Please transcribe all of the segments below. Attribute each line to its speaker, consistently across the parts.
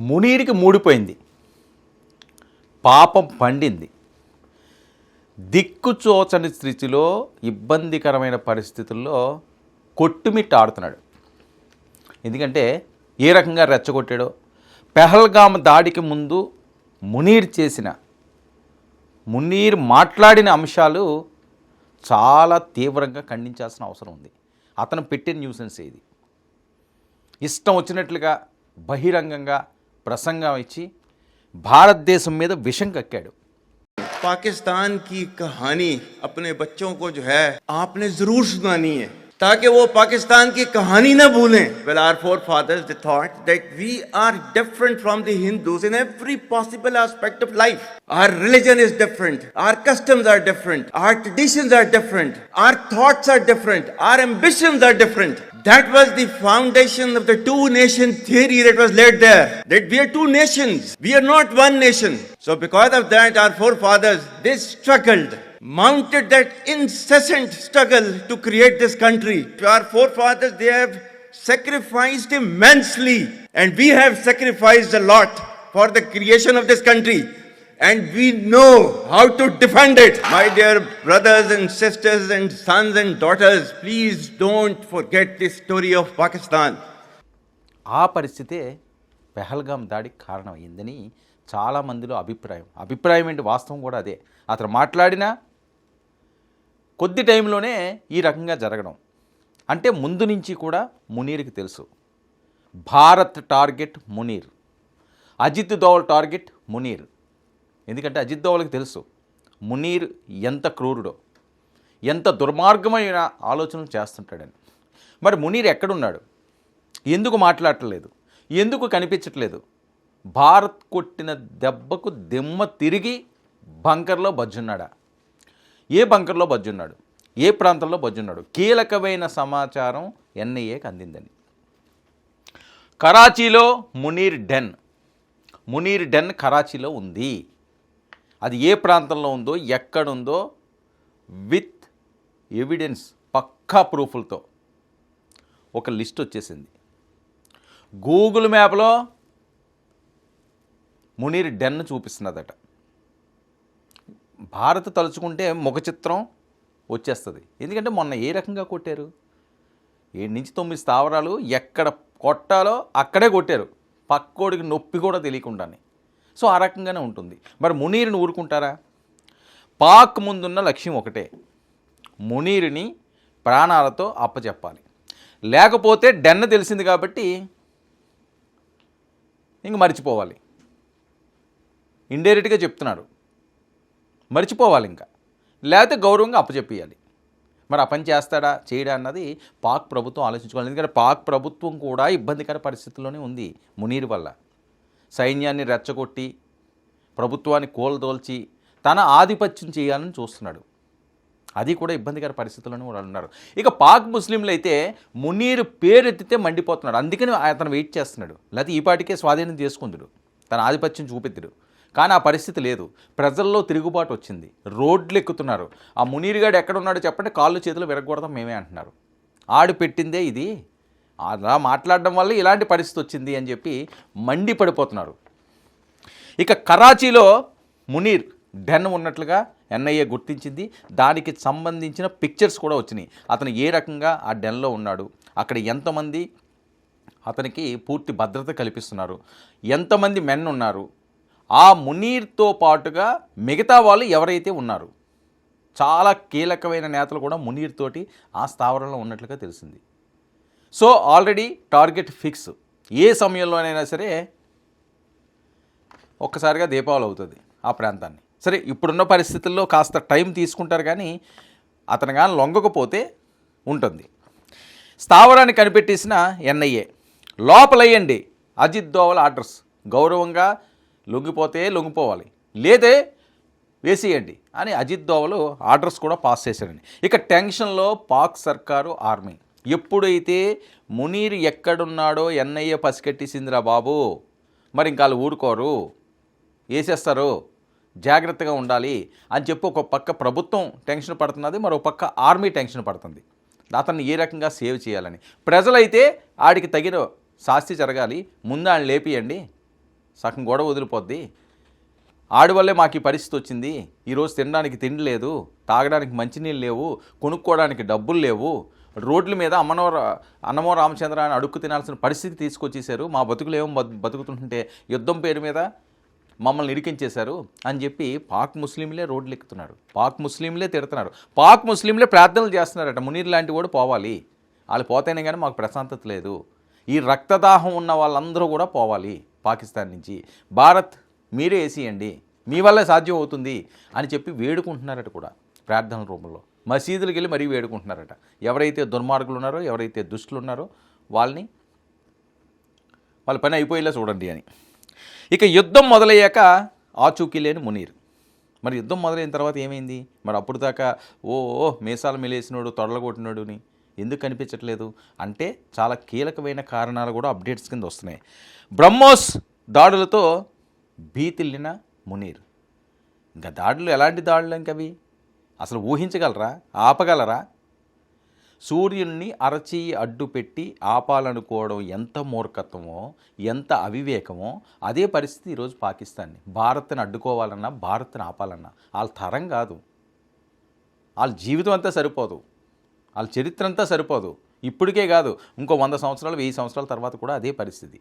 Speaker 1: మునీరికి మూడిపోయింది, పాపం పండింది. దిక్కుచోచని స్థితిలో ఇబ్బందికరమైన పరిస్థితుల్లో కొట్టుమిట్టాడుతున్నాడు. ఎందుకంటే ఏ రకంగా రెచ్చగొట్టాడో, పెహల్గామ్ దాడికి ముందు మునీర్ మాట్లాడిన అంశాలు చాలా తీవ్రంగా ఖండించాల్సిన అవసరం ఉంది. అతను పెట్టిన న్యూసెన్స్ ఇది. ఇష్టం వచ్చినట్లుగా బహిరంగంగా ప్రసంగం ఇచ్చి భారతదేశం మీద విషం కక్కాడు.
Speaker 2: पाकिस्तान की कहानी अपने बच्चों को जो है आपने जरूर सुनानी है ताकि वो पाकिस्तान की कहानी ना भूलें. Well, our forefathers they thought that we are different from the Hindus in every possible aspect of life. Our religion is different, our customs are different, our traditions are different, our thoughts are different, our ambitions are different. That was the foundation of the two nation theory that was laid there. That we are two nations, we are not one nation. So because of that our forefathers they struggled, mounted that incessant struggle to create this country. Our forefathers they have sacrificed immensely and we have sacrificed a lot for the creation of this country. And we know how to defend it. My dear brothers and sisters and sons and daughters, please don't forget the story of Pakistan.
Speaker 1: ఆ పరిస్థితే పెహల్గామ్ దాడికి కారణమైందని చాలామందిలో అభిప్రాయం ఏంటి, వాస్తవం కూడా అదే. అతను మాట్లాడిన కొద్ది టైంలోనే ఈ రకంగా జరగడం అంటే ముందు నుంచి కూడా మునీర్కి తెలుసు. Bharat target Munir, Ajit Doval target Munir. ఎందుకంటే అజిత్ దోవల్కి తెలుసు మునీర్ ఎంత క్రూరుడో, ఎంత దుర్మార్గమైన ఆలోచనలు చేస్తుంటాడని. మరి మునీర్ ఎక్కడున్నాడు, ఎందుకు మాట్లాడట్లేదు, ఎందుకు కనిపించట్లేదు? భారత్ కొట్టిన దెబ్బకు దిమ్మ తిరిగి బంకర్లో బజ్జున్నాడా? ఏ బంకర్లో బజ్జున్నాడు, ఏ ప్రాంతంలో బజ్జున్నాడు? కీలకమైన సమాచారం ఎన్ఐఏకి అందిందని. కరాచీలో మునీర్ డెన్ కరాచీలో ఉంది. అది ఏ ప్రాంతంలో ఉందో, ఎక్కడుందో విత్ ఎవిడెన్స్, పక్కా ప్రూఫ్లతో ఒక లిస్ట్ వచ్చేసింది. గూగుల్ మ్యాప్లో మునీర్ డెన్ చూపిస్తున్నదట. భారత్ తలుచుకుంటే ముఖ చిత్రం వచ్చేస్తుంది. ఎందుకంటే మొన్న ఏ రకంగా కొట్టారు, 7 నుంచి 9 స్థావరాలు ఎక్కడ కొట్టాలో అక్కడే కొట్టారు, పక్కోడికి నొప్పి కూడా తెలియకుండానే. సో ఆ రకంగానే ఉంటుంది. మరి మునీర్ని ఊరుకుంటారా? పాక్ ముందున్న లక్ష్యం ఒకటే, మునీర్ని ప్రాణాలతో అప్పచెప్పాలి. లేకపోతే డెన్ తెలిసింది కాబట్టి ఇంక మర్చిపోవాలి. ఇండైరెక్ట్గా చెప్తున్నాడు, మర్చిపోవాలి ఇంకా, లేకపోతే గౌరవంగా అప్పచెప్పియాలి. మరి ఆ పని చేస్తాడా చేయడా అన్నది పాక్ ప్రభుత్వం ఆలోచించుకోవాలి. ఎందుకంటే పాక్ ప్రభుత్వం కూడా ఇబ్బందికర పరిస్థితుల్లోనే ఉంది మునీర్ వల్ల. సైన్యాన్ని రెచ్చగొట్టి ప్రభుత్వాన్ని కోల్దోల్చి తన ఆధిపత్యం చేయాలని చూస్తున్నాడు. అది కూడా ఇబ్బందికర పరిస్థితుల్లోనే వాళ్ళు ఉన్నారు. ఇక పాక్ ముస్లింలు అయితే మునీర్ పేరెత్తితే మండిపోతున్నాడు. అందుకని అతను వెయిట్ చేస్తున్నాడు. లేకపోతే ఈ పాటికే స్వాధీనం చేసుకుందుడు, తన ఆధిపత్యం చూపెత్తుడు. కానీ ఆ పరిస్థితి లేదు. ప్రజల్లో తిరుగుబాటు వచ్చింది, రోడ్లు ఎక్కుతున్నారు. ఆ మునీర్ గాడు ఎక్కడున్నాడో చెప్పండి, కాళ్ళు చేతులు విరగకూడదాం మేమే అంటున్నారు. ఆడు పెట్టిందే ఇది, అలా మాట్లాడడం వల్ల ఇలాంటి పరిస్థితి వచ్చింది అని చెప్పి మండిపడిపోతున్నారు. ఇక కరాచీలో మునీర్ డెన్ ఉన్నట్లుగా ఎన్ఐఏ గుర్తించింది. దానికి సంబంధించిన పిక్చర్స్ కూడా వచ్చినాయి. అతను ఏ రకంగా ఆ డెన్లో ఉన్నాడు, అక్కడ ఎంతమంది అతనికి పూర్తి భద్రత కల్పిస్తున్నారు, ఎంతమంది మెన్ ఉన్నారు, ఆ మునీర్తో పాటుగా మిగతా వాళ్ళు ఎవరైతే ఉన్నారు, చాలా కీలకమైన నేతలు కూడా మునీర్ తోటి ఆ స్థావరంలో ఉన్నట్లుగా తెలిసింది. So already target fix. ఏ సమయంలోనైనా సరే ఒక్కసారిగా దీపావళి అవుతుంది ఆ ప్రాంతాన్ని. సరే ఇప్పుడున్న పరిస్థితుల్లో కాస్త టైం తీసుకుంటారు, కానీ అతను కానీ లొంగకపోతే ఉంటుంది. స్థావరాన్ని కనిపెట్టేసిన ఎన్ఐఏ లోపలయ్యండి, అజిత్ దోవల్ ఆర్డర్స్, గౌరవంగా లొంగిపోతే లొంగిపోవాలి, లేదే వేసేయండి అని అజిత్ దోవల్ ఆర్డర్స్ కూడా పాస్ చేశారండి. ఇక టెన్షన్లో పాక్ సర్కారు, ఆర్మీ. ఎప్పుడైతే మునీర్ ఎక్కడున్నాడో ఎన్ఐఏ పసిగట్టేసిందిరా బాబు, మరి ఇంకా వాళ్ళు ఊరుకోరు, వేసేస్తారు, జాగ్రత్తగా ఉండాలి అని చెప్పి ఒక పక్క ప్రభుత్వం టెన్షన్ పడుతున్నది, మరో పక్క ఆర్మీ టెన్షన్ పడుతుంది. అతన్ని ఏ రకంగా సేవ్ చేయాలని. ప్రజలైతే ఆడికి తగిన శాస్తి జరగాలి, ముందు ఆయన లేపియండి, సగం గొడవ వదిలిపోద్ది. ఆడి వల్లే మాకు ఈ పరిస్థితి వచ్చింది, ఈరోజు తినడానికి తిండి లేదు, తాగడానికి మంచినీళ్ళు లేవు, కొనుక్కోవడానికి డబ్బులు లేవు, రోడ్ల మీద అన్నమో రామచంద్ర అని అడుక్కు తినాల్సిన పరిస్థితి తీసుకొచ్చేసారు, మా బతుకులు ఏమో బతుకుతుంటే యుద్ధం పేరు మీద మమ్మల్ని ఇరికించేశారు అని చెప్పి పాక్ ముస్లింలే రోడ్లు ఎక్కుతున్నారు, పాక్ ముస్లింలే తిడుతున్నారు, పాక్ ముస్లింలే ప్రార్థనలు చేస్తున్నారట. మునీర్ లాంటి వాడు పోవాలి, వాళ్ళు పోతేనే కానీ మాకు ప్రశాంతత లేదు, ఈ రక్తదాహం ఉన్న వాళ్ళందరూ కూడా పోవాలి పాకిస్తాన్ నుంచి, భారత్ మీరే వేసియండి, మీ వల్లే సాధ్యం అవుతుంది అని చెప్పి వేడుకుంటున్నారట కూడా ప్రార్థనల రూపంలో. మసీదులకు వెళ్ళి మరీ వేడుకుంటున్నారట. ఎవరైతే దుర్మార్గులు ఉన్నారో, ఎవరైతే దుష్టులు ఉన్నారో వాళ్ళ పని అయిపోయేలా చూడండి అని. ఇక యుద్ధం మొదలయ్యాక ఆచూకీ లేని మునీర్. మరి యుద్ధం మొదలైన తర్వాత ఏమైంది? మరి అప్పుడు దాకా మీసాలు మెలేసినోడు, తొడలగొట్టినోడుని ఎందుకు కనిపించట్లేదు అంటే చాలా కీలకమైన కారణాలు కూడా అప్డేట్స్ కింద వస్తున్నాయి. బ్రహ్మోస్ దాడులతో భీతిల్లిన మునీర్. ఇంకా దాడులు ఎలాంటి దాడులు ఇంకవి అసలు ఊహించగలరా? ఆపగలరా? సూర్యుడిని అరచేయి అడ్డు పెట్టి ఆపాలనుకోవడం ఎంత మూర్ఖత్వమో, ఎంత అవివేకమో అదే పరిస్థితి ఈరోజు పాకిస్తాన్ని. భారత్ని అడ్డుకోవాలన్నా, భారత్ని ఆపాలన్నా వాళ్ళ తరం కాదు, వాళ్ళ జీవితం అంతా సరిపోదు, వాళ్ళ చరిత్ర అంతా సరిపోదు. ఇప్పటికే కాదు, ఇంకో 100 సంవత్సరాలు 1000 సంవత్సరాల తర్వాత కూడా అదే పరిస్థితి.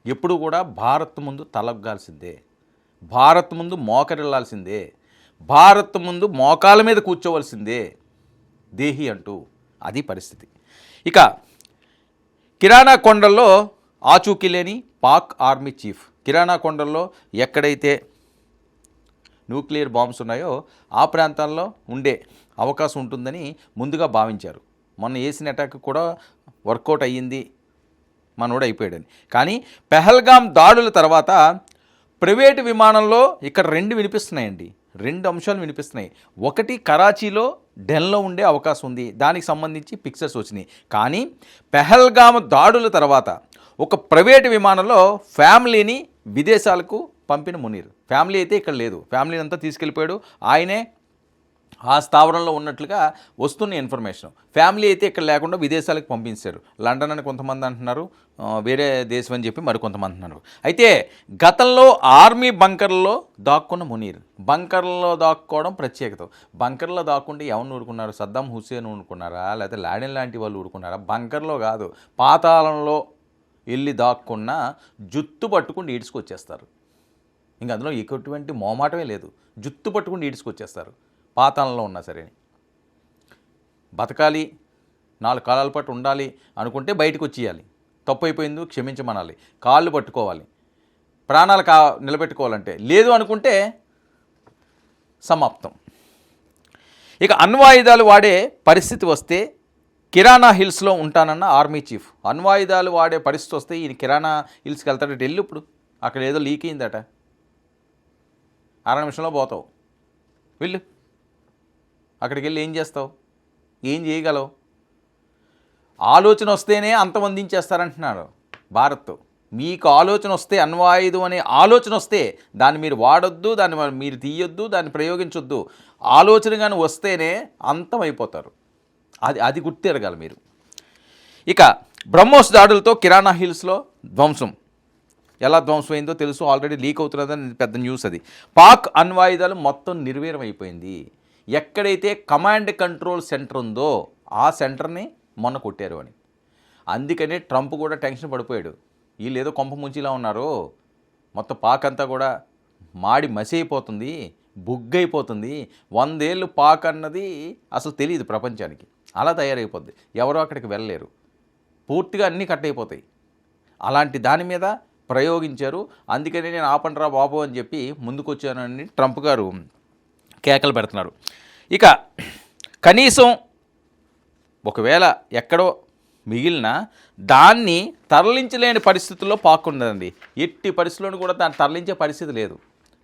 Speaker 1: ఎప్పుడు కూడా భారత్ ముందు తలగ్గాల్సిందే, భారత్ ముందు మోకరిల్లాల్సిందే, భారత్ ముందు మోకాల మీద కూర్చోవలసిందే దేహి అంటూ. అది పరిస్థితి. ఇక కిరాణా కొండల్లో ఆచూకీ లేని పాక్ ఆర్మీ చీఫ్. కిరాణా కొండల్లో ఎక్కడైతే న్యూక్లియర్ బాంబ్స్ ఉన్నాయో ఆ ప్రాంతాల్లో ఉండే అవకాశం ఉంటుందని ముందుగా భావించారు. మొన్న వేసిన అటాక్ కూడా వర్కౌట్ అయ్యింది, మనోడు అయిపోయాడని. కానీ పెహల్గాం దాడుల తర్వాత ప్రైవేటు విమానంలో ఇక్కడ 2 వినిపిస్తున్నాయండి, 2 అంశాలు వినిపిస్తున్నాయి. ఒకటి కరాచీలో డెన్లో ఉండే అవకాశం ఉంది, దానికి సంబంధించి పిక్చర్స్ వచ్చినాయి. కానీ పెహల్గాం దాడుల తర్వాత ఒక ప్రైవేటు విమానంలో ఫ్యామిలీని విదేశాలకు పంపిన మునీర్. ఫ్యామిలీ అయితే ఇక్కడ లేదు, ఫ్యామిలీని అంతా తీసుకెళ్ళిపోయాడు. ఆయనే ఆ స్థావరంలో ఉన్నట్లుగా వస్తున్న ఇన్ఫర్మేషన్. ఫ్యామిలీ అయితే ఇక్కడ లేకుండా విదేశాలకు పంపించారు. లండన్ అని కొంతమంది అంటున్నారు, వేరే దేశం అని చెప్పి మరికొంతమంది అంటున్నారు. అయితే గతంలో ఆర్మీ బంకర్లో దాక్కున్న మునీర్. బంకర్లో దాక్కోవడం ప్రత్యేకత. బంకర్లో దాక్కుంటే ఎవరిని ఊరుకున్నారు? సద్దాం హుస్సేన్ ఊరుకున్నారా, లేకపోతే లాడెన్ లాంటి వాళ్ళు ఊరుకున్నారా? బంకర్లో కాదు, పాతాళంలో వెళ్ళి దాక్కున్న జుత్తు పట్టుకుని ఈడ్చుకొచ్చేస్తారు. ఇంక అందులో ఎటువంటి మోమాటమే లేదు, జుత్తు పట్టుకుని ఈడ్చుకొచ్చేస్తారు. పాతాళంలో ఉన్నా సరే బతకాలి, 4 కాలాల పాటు ఉండాలి అనుకుంటే బయటకు వచ్చేయాలి, తప్పు అయిపోయింది క్షమించమనాలి, కాళ్ళు పట్టుకోవాలి, ప్రాణాలు నిలబెట్టుకోవాలంటే. లేదు అనుకుంటే సమాప్తం. ఇక అణ్వాయుధాలు వాడే పరిస్థితి వస్తే కిరాణా హిల్స్లో ఉంటానన్న ఆర్మీ చీఫ్. అణ్వాయుధాలు వాడే పరిస్థితి వస్తే ఈయన కిరాణా హిల్స్కి వెళ్తాడట. వెళ్ళి ఇప్పుడు అక్కడ ఏదో లీక్ అయిందట, 6 నిమిషంలో పోతావు, వెళ్ళు. అక్కడికి వెళ్ళి ఏం చేస్తావు? ఏం చేయగలవు? ఆలోచన వస్తేనే అంతమందించేస్తారంటున్నారు భారత్. మీకు ఆలోచన వస్తే, అణ్వాయుధం అనే ఆలోచన వస్తే దాన్ని మీరు వాడొద్దు, దాన్ని మీరు తీయొద్దు, దాన్ని ప్రయోగించొద్దు. ఆలోచన కానీ వస్తేనే అంతమైపోతారు. అది గుర్తెరగాలి మీరు. ఇక బ్రహ్మోస్ దాడులతో కిరాణా హిల్స్లో ధ్వంసం. ఎలా ధ్వంసమైందో తెలుసు, ఆల్రెడీ లీక్ అవుతున్నదని పెద్ద న్యూస్. అది పాక్ అణ్వాయుధాలు మొత్తం నిర్వీర్యం అయిపోయింది. ఎక్కడైతే కమాండ్ కంట్రోల్ సెంటర్ ఉందో ఆ సెంటర్ని మొన్న కొట్టారు అని. అందుకనే ట్రంప్ కూడా టెన్షన్ పడిపోయాడు. వీళ్ళు ఏదో కొంప ముంచిలా ఉన్నారు, మొత్తం పాక్ అంతా కూడా మాడి మసి అయిపోతుంది, బుగ్గైపోతుంది, 100 ఏళ్ళు పాక్ అన్నది అసలు తెలియదు ప్రపంచానికి, అలా తయారైపోద్ది, ఎవరో అక్కడికి వెళ్ళలేరు, పూర్తిగా అన్నీ కట్ అయిపోతాయి. అలాంటి దాని మీద ప్రయోగించారు. అందుకనే నేను ఆపండ్రా బాబు అని చెప్పి ముందుకొచ్చానని ట్రంప్ గారు కేకలు పెడుతున్నారు. ఇక కనీసం ఒకవేళ ఎక్కడో మిగిలిన దాన్ని తరలించలేని పరిస్థితుల్లో పాక్ ఉండదండి. ఎట్టి పరిస్థితుల్లోనూ కూడా దాన్ని తరలించే పరిస్థితి లేదు,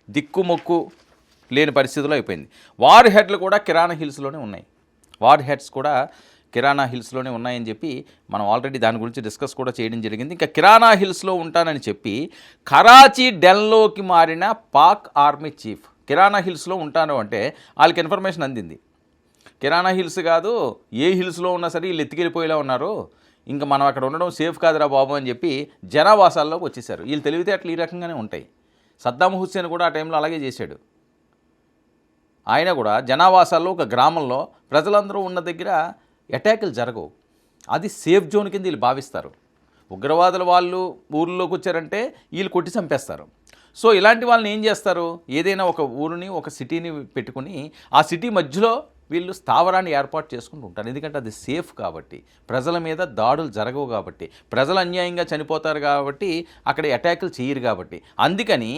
Speaker 1: దిక్కుమొక్కు లేని పరిస్థితిలో అయిపోయింది. వార్ హెడ్లు కూడా కిరాణా హిల్స్లోనే ఉన్నాయి, వార్ హెడ్స్ కూడా కిరాణా హిల్స్లోనే ఉన్నాయని చెప్పి మనం ఆల్రెడీ దాని గురించి డిస్కస్ కూడా చేయడం జరిగింది. ఇంకా కిరాణా హిల్స్లో ఉంటానని చెప్పి కరాచీ డెన్లోకి మారిన పాక్ ఆర్మీ చీఫ్ కిరాణా హిల్స్లో ఉంటాను అంటే వాళ్ళకి ఇన్ఫర్మేషన్ అందింది. కిరాణా హిల్స్ కాదు, ఏ హిల్స్లో ఉన్నా సరే వీళ్ళు ఎత్తికెళ్ళిపోయేలా ఉన్నారు, ఇంకా మనం అక్కడ ఉండడం సేఫ్ కాదురా బాబు అని చెప్పి జనావాసాల్లోకి వచ్చేసారు. వీళ్ళు తెలివితేటలు ఈ రకంగానే ఉంటాయి. సద్దాం హుస్సేన్ కూడా ఆ టైంలో అలాగే చేశాడు. ఆయన కూడా జనావాసాల్లో ఒక గ్రామంలో ప్రజలందరూ ఉన్న దగ్గర అటాకులు జరగవు. అది సేఫ్ జోన్ కింద వీళ్ళు భావిస్తారు. ఉగ్రవాదుల వాళ్ళు ఊర్లోకి వచ్చారంటే వీళ్ళు కొట్టి చంపేస్తారు. సో ఇలాంటి వాళ్ళని ఏం చేస్తారు, ఏదైనా ఒక ఊరిని ఒక సిటీని పెట్టుకుని ఆ సిటీ మధ్యలో వీళ్ళు స్థావరాన్ని ఏర్పాటు చేసుకుంటూ ఉంటారు. ఎందుకంటే అది సేఫ్ కాబట్టి, ప్రజల మీద దాడులు జరగవు కాబట్టి, ప్రజలు అన్యాయంగా చనిపోతారు కాబట్టి, అక్కడ అటాకులు చేయరు కాబట్టి. అందుకని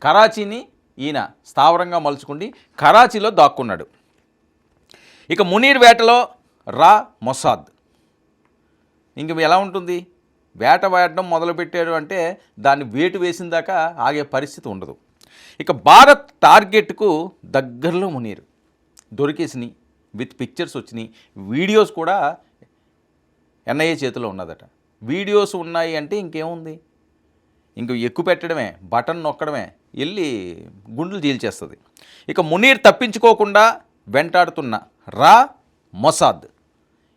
Speaker 1: కరాచీని ఈయన స్థావరంగా మలుచుకుండి కరాచీలో దాక్కున్నాడు. ఇక మునీర్ వేటలో రా మొసాద్. ఇంక ఎలా ఉంటుంది, వేట వేయడం మొదలుపెట్టాడు అంటే దాన్ని వేటు వేసిన దాకా ఆగే పరిస్థితి ఉండదు. ఇక భారత్ టార్గెట్కు దగ్గరలో మునీర్ దొరికేసినాయి, విత్ పిక్చర్స్ వచ్చినాయి, వీడియోస్ కూడా ఎన్ఐఏ చేతిలో ఉన్నదట. వీడియోస్ ఉన్నాయి అంటే ఇంకేముంది, ఇంక ఎక్కువ పెట్టడమే, బటన్ నొక్కడమే, వెళ్ళి గుండెలు చీల్చేస్తుంది. ఇక మునీర్ తప్పించుకోకుండా వెంటాడుతున్న రా మొసాద్,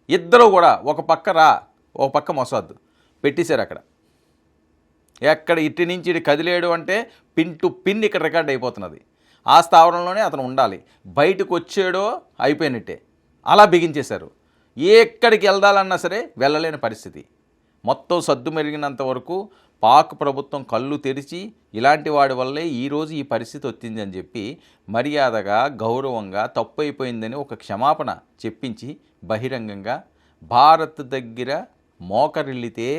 Speaker 1: ఇద్దరు కూడా ఒక పక్క రా ఒక పక్క మొసాద్ పెట్టేశారు అక్కడ. ఎక్కడ ఇటు నుంచి ఇటు కదిలేడు అంటే పిన్ టు పిన్ ఇక్కడ రికార్డ్ అయిపోతున్నది. ఆ స్థావరంలోనే అతను ఉండాలి, బయటకు వచ్చాడో అయిపోయినట్టే, అలా బిగించేశారు. ఎక్కడికి వెళ్దాలన్నా సరే వెళ్ళలేని పరిస్థితి. మొత్తం సద్దు మెరిగినంత వరకు పాక్ ప్రభుత్వం కళ్ళు తెరిచి ఇలాంటి వాడి వల్లే ఈరోజు ఈ పరిస్థితి వచ్చింది అని చెప్పి మర్యాదగా గౌరవంగా తప్పు అయిపోయిందని ఒక క్షమాపణ చెప్పించి బహిరంగంగా భారత్ దగ్గర మోకరిల్లితే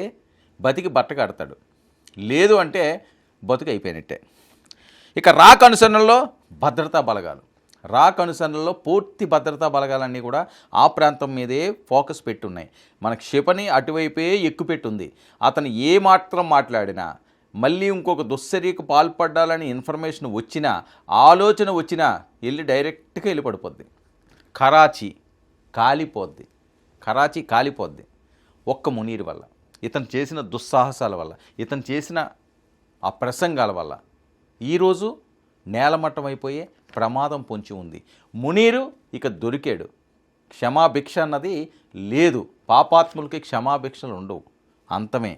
Speaker 1: బతికి బట్ట కడతాడు, లేదు అంటే బతుకు అయిపోయినట్టే. ఇక రాక్ అనుసరణలో భద్రతా బలగాలు, రాక్ అనుసరణలో పూర్తి భద్రతా బలగాలన్నీ కూడా ఆ ప్రాంతం మీదే ఫోకస్ పెట్టున్నాయి. మన క్షిపణి అటువైపే ఎక్కుపెట్టుంది. అతను ఏ మాత్రం మాట్లాడినా, మళ్ళీ ఇంకొక దుశ్చర్యకు పాల్పడాలని ఇన్ఫర్మేషన్ వచ్చినా, ఆలోచన వచ్చినా వెళ్ళి డైరెక్ట్గా వెళ్ళి పడిపోద్ది. కరాచీ కాలిపోద్ది, కరాచీ కాలిపోద్ది ఒక్క మునీర్ వల్ల, ఇతను చేసిన దుస్సాహసాల వల్ల, ఇతను చేసిన ఆ ప్రసంగాల వల్ల ఈరోజు నేలమట్టం అయిపోయే ప్రమాదం పొంచి ఉంది. మునీరు ఇక దొరికాడు, క్షమాభిక్ష అన్నది లేదు, పాపాత్ములకి క్షమాభిక్షలు ఉండవు, అంతమే.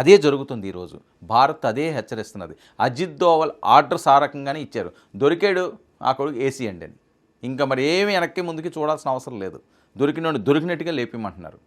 Speaker 1: అదే జరుగుతుంది ఈరోజు. భారత్ అదే హెచ్చరిస్తున్నది. అజిత్ దోవల్ ఆర్డర్స్ ఆ రకంగానే ఇచ్చారు, దొరికాడు ఆ కొడుకు ఏసీ అండి అని. ఇంకా మరి ఏమి వెనక్కి ముందుకి చూడాల్సిన అవసరం లేదు, దొరికినట్టుగా లేపిమంటున్నారు.